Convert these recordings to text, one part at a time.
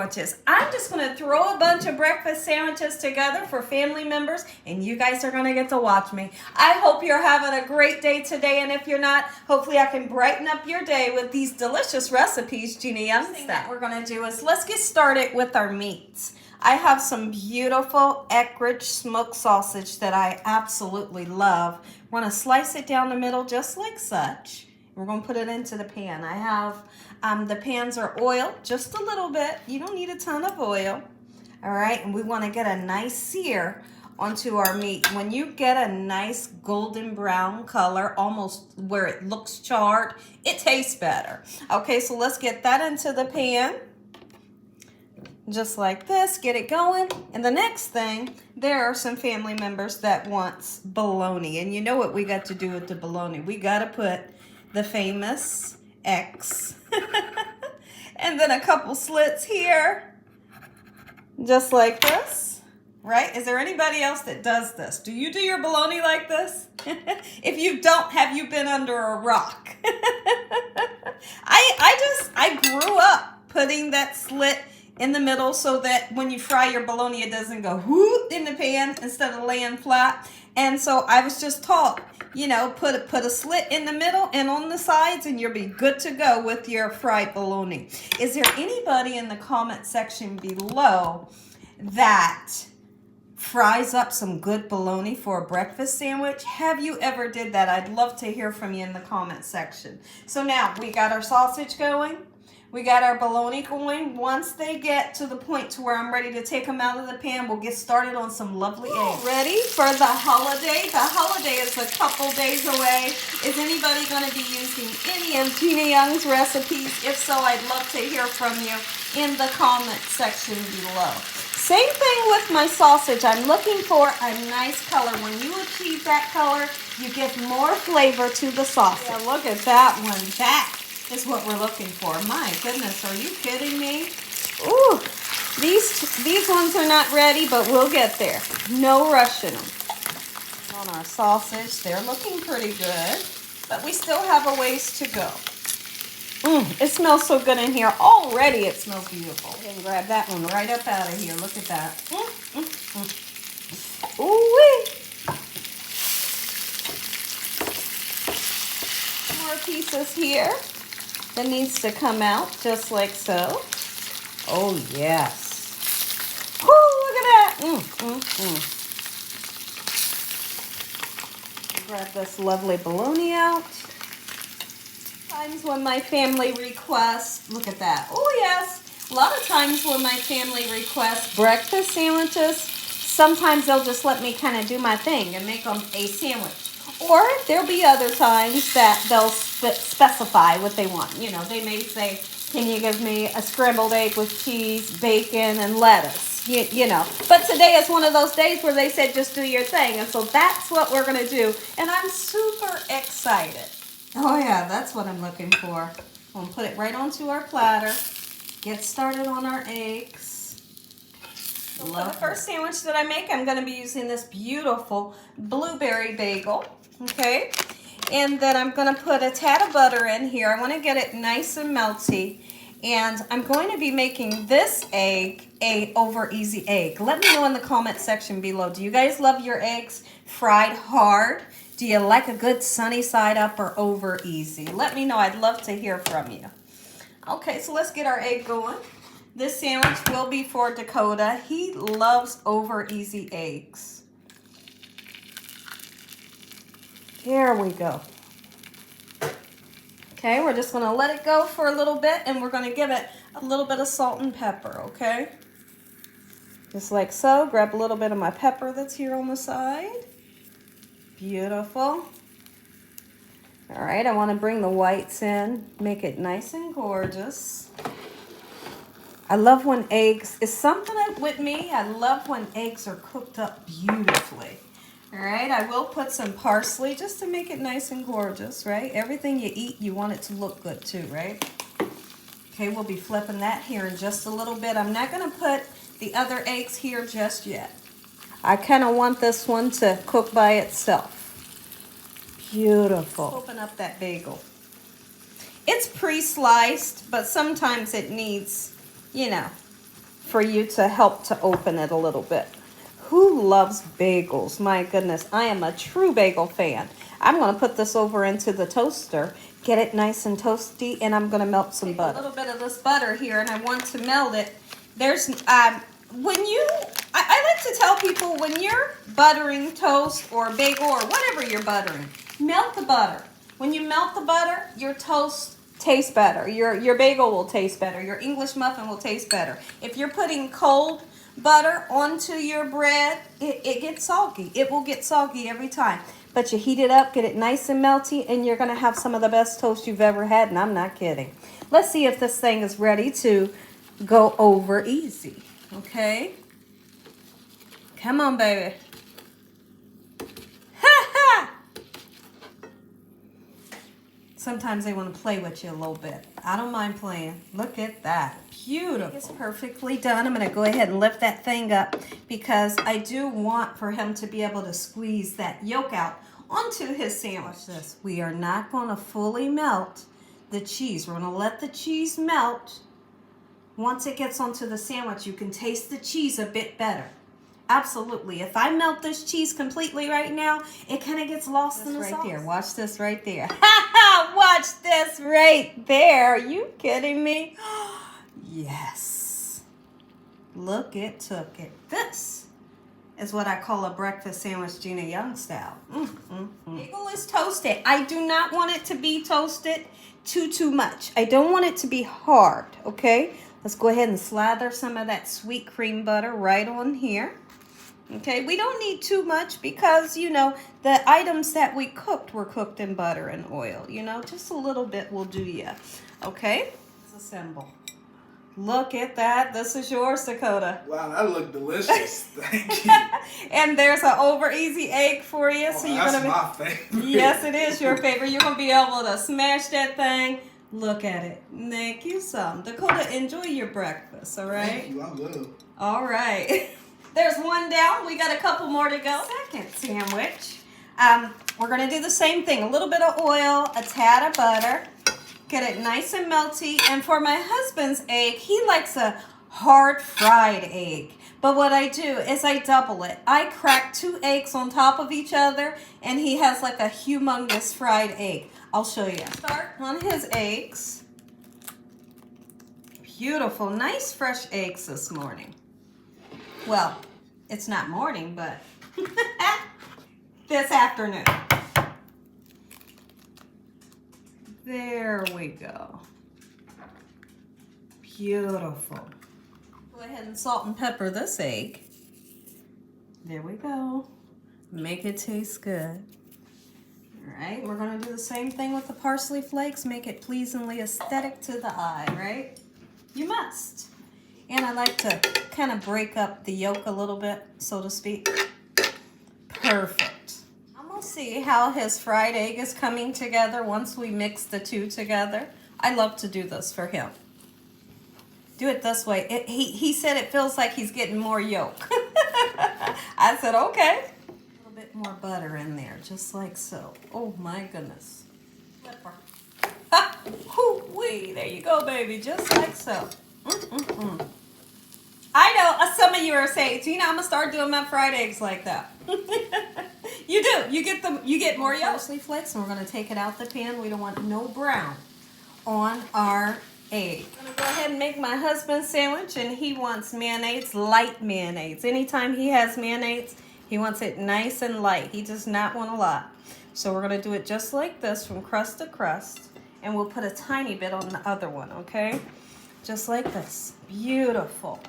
sandwiches. I'm just going to throw a bunch of breakfast sandwiches together for family members, and you guys are going to get to watch me. I hope you're having a great day today, and if you're not, hopefully I can brighten up your day with these delicious recipes Gina Young. The thing that we're going to do is let's get started with our meats. I have some beautiful egg-rich smoked sausage that I absolutely love. We're going to slice it down the middle just like such. We're going to put it into the pan. I have, the pans are oiled just a little bit. You don't need a ton of oil. All right, and we want to get a nice sear onto our meat. When you get a nice golden brown color, almost where it looks charred, it tastes better. Okay, so let's get that into the pan. Just like this, get it going. And the next thing, there are some family members that wants bologna. And you know what we got to do with the bologna? We got to put the famous X. And then a couple slits here. Just like this. Right? Is there anybody else that does this? Do you do your bologna like this? If you don't, have you been under a rock? I grew up putting that slit in the middle so that when you fry your bologna, it doesn't go whoop in the pan instead of laying flat. And so I was just taught, you know, put a slit in the middle and on the sides, and you'll be good to go with your fried bologna. Is there anybody in the comment section below that fries up some good bologna for a breakfast sandwich? Have you ever did that? I'd love to hear from you in the comment section. So now we got our sausage going. We got our bologna going. Once they get to the point to where I'm ready to take them out of the pan, we'll get started on some lovely eggs. Ready for the holiday? The holiday is a couple days away. Is anybody going to be using any of Gina Young's recipes? If so, I'd love to hear from you in the comment section below. Same thing with my sausage. I'm looking for a nice color. When you achieve that color, you give more flavor to the sausage. Yeah, look at that one. That is what we're looking for. My goodness, are you kidding me? Ooh, these ones are not ready, but we'll get there. No rushing them. On our sausage, they're looking pretty good, but we still have a ways to go. It smells so good in here. Already it smells beautiful. I can grab that one right up out of here. Look at that. Ooh-wee. More pieces here. That needs to come out just like so. Oh, yes. Woo, look at that. Grab this lovely bologna out. Times when my family requests, look at that. Oh, yes. A lot of times when my family requests breakfast sandwiches, sometimes they'll just let me kind of do my thing and make them a sandwich. Or there'll be other times that they'll specify what they want. You know, they may say, can you give me a scrambled egg with cheese, bacon, and lettuce? You know. But today is one of those days where they said, just do your thing. And so that's what we're going to do. And I'm super excited. Oh, yeah, that's what I'm looking for. We'll put it right onto our platter. Get started on our eggs. So for the first sandwich that I make, I'm going to be using this beautiful blueberry bagel. Okay, and then I'm going to put a tad of butter in here. I want to get it nice and melty, and I'm going to be making this egg a over easy egg. Let me know in the comment section below. Do you guys love your eggs fried hard? Do you like a good sunny side up or over easy? Let me know. I'd love to hear from you. Okay, so let's get our egg going. This sandwich will be for Dakota. He loves over easy eggs. Here we go. Okay, we're just going to let it go for a little bit, and we're going to give it a little bit of salt and pepper, okay? Just like so. Grab a little bit of my pepper that's here on the side. Beautiful. All right, I want to bring the whites in, make it nice and gorgeous. I love when eggs, is something with me, I love when eggs are cooked up beautifully. All right, I will put some parsley just to make it nice and gorgeous, right? Everything you eat, you want it to look good too, right? Okay, we'll be flipping that here in just a little bit. I'm not going to put the other eggs here just yet. I kind of want this one to cook by itself. Beautiful. Let's open up that bagel. It's pre-sliced, but sometimes it needs, you know, for you to help to open it a little bit. Who loves bagels? My goodness, I am a true bagel fan. I'm going to put this over into the toaster, get it nice and toasty, and I'm going to melt some butter. A little bit of this butter here, and I want to melt it. There's, I like to tell people when you're buttering toast or bagel or whatever you're buttering, melt the butter. When you melt the butter, your toast tastes better. Your bagel will taste better. Your English muffin will taste better. If you're putting cold butter onto your bread, it gets soggy. It will get soggy every time. But you heat it up, get it nice and melty, and you're going to have some of the best toast you've ever had, and I'm not kidding. Let's see if this thing is ready to go over easy. Okay? Come on, baby. Ha ha! Sometimes they want to play with you a little bit. I don't mind playing. Look at that. Beautiful. It's perfectly done. I'm going to go ahead and lift that thing up because I do want for him to be able to squeeze that yolk out onto his sandwich. This. We are not going to fully melt the cheese. We're going to let the cheese melt. Once it gets onto the sandwich, you can taste the cheese a bit better. Absolutely. If I melt this cheese completely right now, it kind of gets lost in the sauce. There. Watch this right there. Watch this right there. Are you kidding me? Yes. Look, it took it. This is what I call a breakfast sandwich Gina Young style. Bagel is toasted. I do not want it to be toasted too much. I don't want it to be hard, okay? Let's go ahead and slather some of that sweet cream butter right on here. Okay, we don't need too much because, you know, the items that we cooked were cooked in butter and oil. You know, just a little bit will do ya. Okay, let's assemble. Look at that. This is yours, Dakota. Wow, that looked delicious. Thank you. And there's an over easy egg for you. Oh, so you're that's gonna be, my favorite. Yes, it is your favorite. You're going to be able to smash that thing. Look at it. Thank you some. Dakota, enjoy your breakfast, all right? Thank you. I'm good. All right. There's one down. We got a couple more to go. Second sandwich. We're going to do the same thing. A little bit of oil, a tad of butter. Get it nice and melty. And for my husband's egg, he likes a hard fried egg. But what I do is I double it. I crack 2 eggs on top of each other, and he has like a humongous fried egg. I'll show you. Start on his eggs. Beautiful, nice fresh eggs this morning. Well, it's not morning, but this afternoon. There we go. Beautiful. Go ahead and salt and pepper this egg. There we go. Make it taste good. All right, we're going to do the same thing with the parsley flakes. Make it pleasingly aesthetic to the eye, right? You must. And I like to kind of break up the yolk a little bit, so to speak. Perfect. I'm going to see how his fried egg is coming together once we mix the two together. I love to do this for him. Do it this way. He said it feels like he's getting more yolk. I said, okay. A little bit more butter in there, just like so. Oh, my goodness. Whoo-wee. There you go, baby. Just like so. I know some of you are saying, Gina, I'm gonna start doing my fried eggs like that. You do. You get more yolk. Parsley flakes, and we're gonna take it out the pan. We don't want no brown on our egg. I'm gonna go ahead and make my husband's sandwich, and he wants mayonnaise, light mayonnaise. Anytime he has mayonnaise, he wants it nice and light. He does not want a lot. So we're gonna do it just like this, from crust to crust, and we'll put a tiny bit on the other one, okay? Just like this. Beautiful.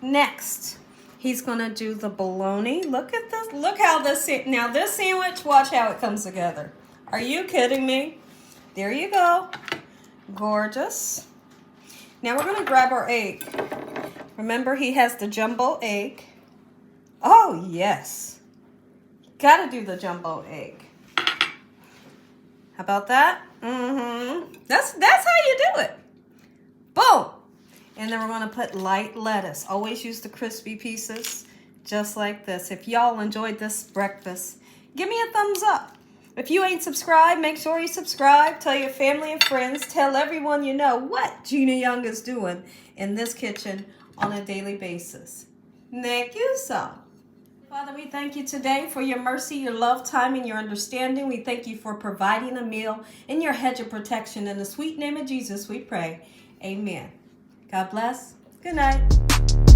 Next, he's going to do the bologna. Look at this. Look how this, now this sandwich, watch how it comes together. Are you kidding me? There you go. Gorgeous. Now we're going to grab our egg. Remember, he has the jumbo egg. Oh, yes. Got to do the jumbo egg. How about that? That's how you do it. Boom. And then we're going to put light lettuce. Always use the crispy pieces, just like this. If y'all enjoyed this breakfast, give me a thumbs up. If you ain't subscribed, make sure you subscribe. Tell your family and friends. Tell everyone you know what Gina Young is doing in this kitchen on a daily basis. Thank you so. Father, we thank you today for your mercy, your love, time, and your understanding. We thank you for providing a meal in your hedge of protection. In the sweet name of Jesus, we pray. Amen. God bless. Good night.